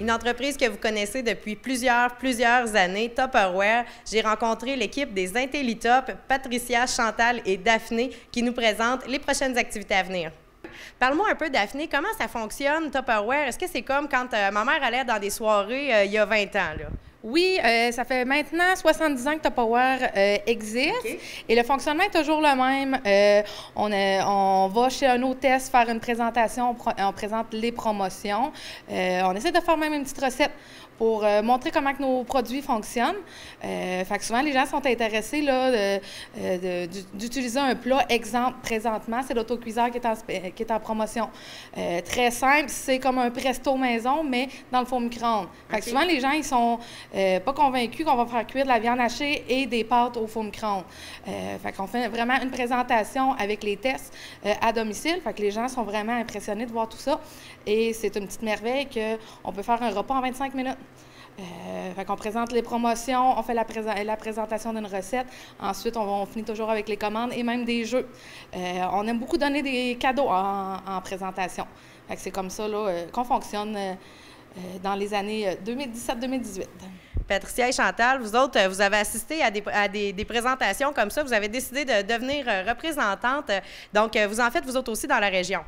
une entreprise que vous connaissez depuis plusieurs années, Tupperware. J'ai rencontré l'équipe des IntelliTop, Patricia, Chantal et Daphné, qui nous présentent les prochaines activités à venir. Parle-moi un peu, Daphné, comment ça fonctionne, Tupperware? Est-ce que c'est comme quand ma mère allait dans des soirées il y a 20 ans, là? Oui, ça fait maintenant 70 ans que Tupperware existe. Okay. Et le fonctionnement est toujours le même. On va chez un hôtesse faire une présentation, on présente les promotions. On essaie de faire même une petite recette pour montrer comment que nos produits fonctionnent. Fait que souvent, les gens sont intéressés d'utiliser un plat. Exemple, présentement, c'est l'autocuiseur qui est en promotion. Très simple, c'est comme un presto maison, mais dans le four micro-ondes. Fait que souvent, les gens, ils sont pas convaincus qu'on va faire cuire de la viande hachée et des pâtes au four micro-ondes. Fait qu'on fait vraiment une présentation avec les tests à domicile. Fait que les gens sont vraiment impressionnés de voir tout ça. Et c'est une petite merveille qu'on peut faire un repas en 25 minutes. Fait qu'on présente les promotions, on fait la présentation d'une recette. Ensuite, on finit toujours avec les commandes et même des jeux. On aime beaucoup donner des cadeaux en présentation. Fait que c'est comme ça qu'on fonctionne dans les années 2017-2018. Patricia et Chantal, vous autres, vous avez assisté à des présentations comme ça. Vous avez décidé de devenir représentante. Donc, vous en faites, vous autres aussi, dans la région.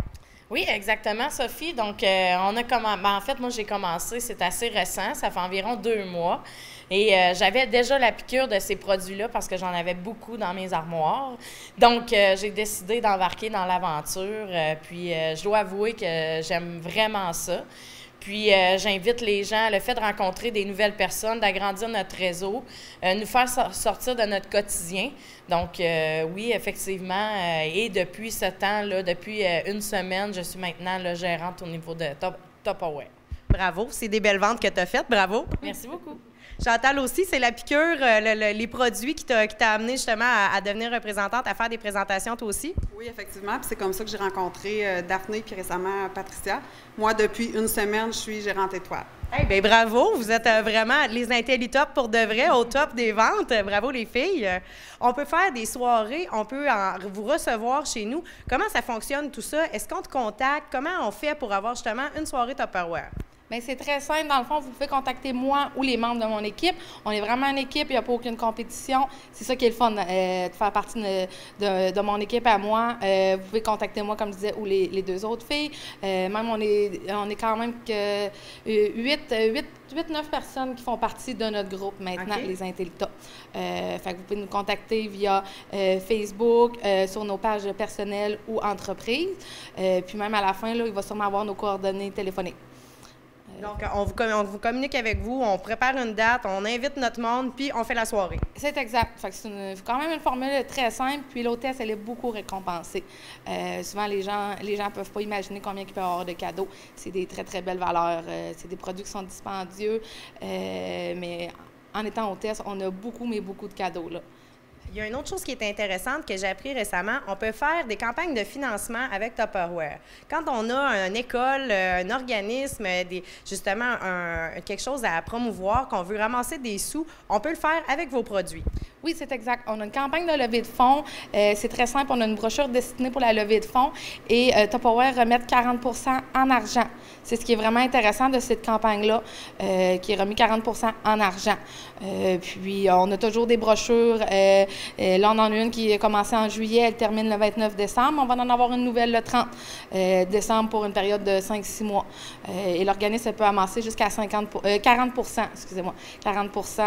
Oui, exactement, Sophie. Donc, en fait, moi, j'ai commencé, c'est assez récent, ça fait environ 2 mois. Et j'avais déjà la piqûre de ces produits-là parce que j'en avais beaucoup dans mes armoires. Donc, j'ai décidé d'embarquer dans l'aventure. Puis, je dois avouer que j'aime vraiment ça. Puis, j'invite les gens, le fait de rencontrer des nouvelles personnes, d'agrandir notre réseau, nous faire sortir de notre quotidien. Donc, oui, effectivement, et depuis ce temps-là, depuis 1 semaine, je suis maintenant gérante au niveau de Tupperware. Bravo, c'est des belles ventes que tu as faites, bravo. Merci beaucoup. Chantal aussi, c'est la piqûre, les produits qui t'a amené justement à devenir représentante, à faire des présentations toi aussi? Oui, effectivement. Puis c'est comme ça que j'ai rencontré Daphné puis récemment Patricia. Moi, depuis 1 semaine, je suis gérante étoile. Eh bien, bravo! Vous êtes vraiment les IntelliTop pour de vrai, au top des ventes. Bravo, les filles! On peut faire des soirées, on peut vous recevoir chez nous. Comment ça fonctionne tout ça? Est-ce qu'on te contacte? Comment on fait pour avoir justement une soirée Tupperware? Bien, c'est très simple. Dans le fond, vous pouvez contacter moi ou les membres de mon équipe. On est vraiment une équipe, il n'y a pas aucune compétition. C'est ça qui est le fun, de faire partie de mon équipe à moi. Vous pouvez contacter moi, comme je disais, ou les 2 autres filles. Même, on est quand même que 8-9 personnes qui font partie de notre groupe maintenant, okay. Les IntelliTop. Fait que vous pouvez nous contacter via Facebook, sur nos pages personnelles ou entreprises. Puis même à la fin, là, il va sûrement avoir nos coordonnées téléphoniques. Donc, on vous communique avec vous, on prépare une date, on invite notre monde, puis on fait la soirée. C'est exact. Fait que c'est quand même une formule très simple, puis l'hôtesse, elle est beaucoup récompensée. Souvent, les gens ne peuvent pas imaginer combien il peut y avoir de cadeaux. C'est des très, très belles valeurs. C'est des produits qui sont dispendieux, mais en étant hôtesse, on a beaucoup, mais beaucoup de cadeaux, là. Il y a une autre chose qui est intéressante que j'ai appris récemment. On peut faire des campagnes de financement avec Tupperware. Quand on a une école, un organisme, justement quelque chose à promouvoir, qu'on veut ramasser des sous, on peut le faire avec vos produits. Oui, c'est exact. On a une campagne de levée de fonds. C'est très simple. On a une brochure destinée pour la levée de fonds et Tupperware remet 40 % en argent. C'est ce qui est vraiment intéressant de cette campagne-là, qui est remis 40 % en argent. Puis, on a toujours des brochures. Là, on en a une qui a commencé en juillet, elle termine le 29 décembre. On va en avoir une nouvelle le 30 décembre pour une période de 5-6 mois. Et l'organisme peut amasser jusqu'à 40 %, excusez-moi, 40 %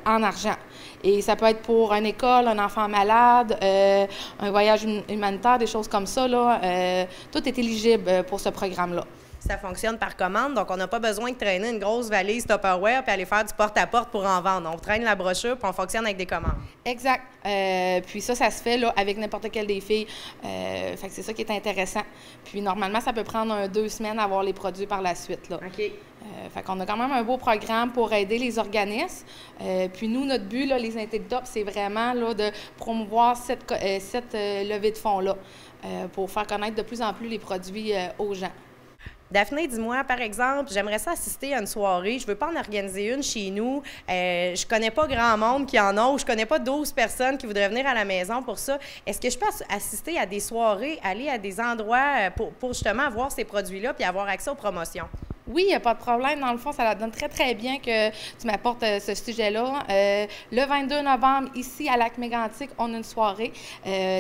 en argent. Et ça peut être pour une école, un enfant malade, un voyage humanitaire, des choses comme ça, là. Tout est éligible pour ce programme-là. Ça fonctionne par commande, donc on n'a pas besoin de traîner une grosse valise Tupperware puis aller faire du porte-à-porte pour en vendre. On traîne la brochure puis on fonctionne avec des commandes. Exact. Puis ça se fait là, avec n'importe quelle des filles. Fait que c'est ça qui est intéressant. Puis normalement, ça peut prendre 2 semaines à avoir les produits par la suite, là. OK. Fait qu'on a quand même un beau programme pour aider les organismes. Puis nous, notre but, là, les IntelliTop, c'est vraiment là, de promouvoir cette levée de fonds-là pour faire connaître de plus en plus les produits aux gens. Daphné, dis-moi, par exemple, j'aimerais ça assister à une soirée. Je ne veux pas en organiser une chez nous. Je ne connais pas grand monde qui en a ou je ne connais pas 12 personnes qui voudraient venir à la maison pour ça. Est-ce que je peux assister à des soirées, aller à des endroits pour justement voir ces produits-là puis avoir accès aux promotions? Oui, il n'y a pas de problème. Dans le fond, ça la donne très, très bien que tu m'apportes ce sujet-là. Le 22 novembre, ici, à Lac-Mégantic, on a une soirée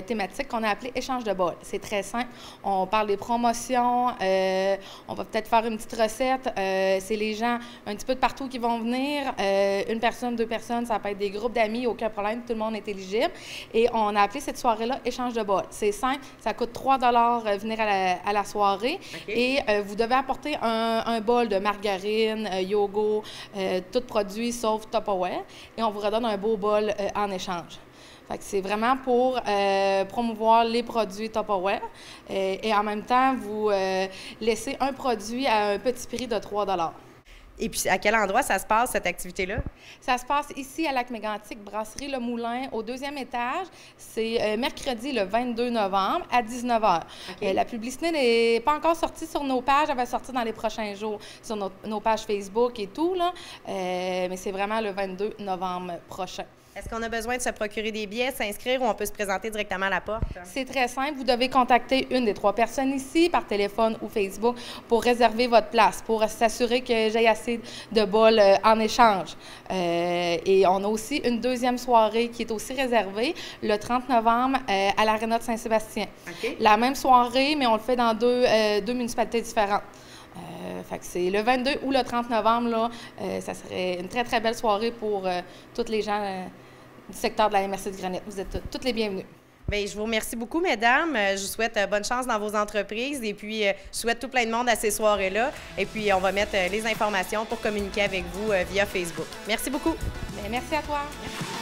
thématique qu'on a appelée « Échange de bols ». C'est très simple. On parle des promotions. On va peut-être faire une petite recette. C'est les gens un petit peu de partout qui vont venir. Une personne, 2 personnes, ça peut être des groupes d'amis, aucun problème. Tout le monde est éligible. Et on a appelé cette soirée-là « Échange de bols ». C'est simple. Ça coûte 3 $ venir à la soirée. Okay. Et vous devez apporter un bol de margarine, yogourt, tout produit sauf Tupperware. Et on vous redonne un beau bol en échange. C'est vraiment pour promouvoir les produits Tupperware et en même temps, vous laissez un produit à un petit prix de 3 $. Et puis, à quel endroit ça se passe, cette activité-là? Ça se passe ici, à Lac-Mégantic, Brasserie Le Moulin, au 2e étage. C'est mercredi, le 22 novembre, à 19 h. Okay. La publicité n'est pas encore sortie sur nos pages. Elle va sortir dans les prochains jours sur nos pages Facebook et tout, là. Mais c'est vraiment le 22 novembre prochain. Est-ce qu'on a besoin de se procurer des billets, s'inscrire ou on peut se présenter directement à la porte? C'est très simple. Vous devez contacter une des 3 personnes ici, par téléphone ou Facebook, pour réserver votre place, pour s'assurer que j'ai assez de bols en échange. Et on a aussi une 2e soirée qui est aussi réservée le 30 novembre à l'Aréna de Saint-Sébastien. Okay. La même soirée, mais on le fait dans deux municipalités différentes. Fait que c'est le 22 ou le 30 novembre, là, ça serait une très, très belle soirée pour tous les gens du secteur de la MRC de Granite. Vous êtes toutes les bienvenues. Bien, je vous remercie beaucoup, mesdames. Je vous souhaite bonne chance dans vos entreprises et puis je souhaite tout plein de monde à ces soirées-là. Et puis, on va mettre les informations pour communiquer avec vous via Facebook. Merci beaucoup. Bien, merci à toi. Merci.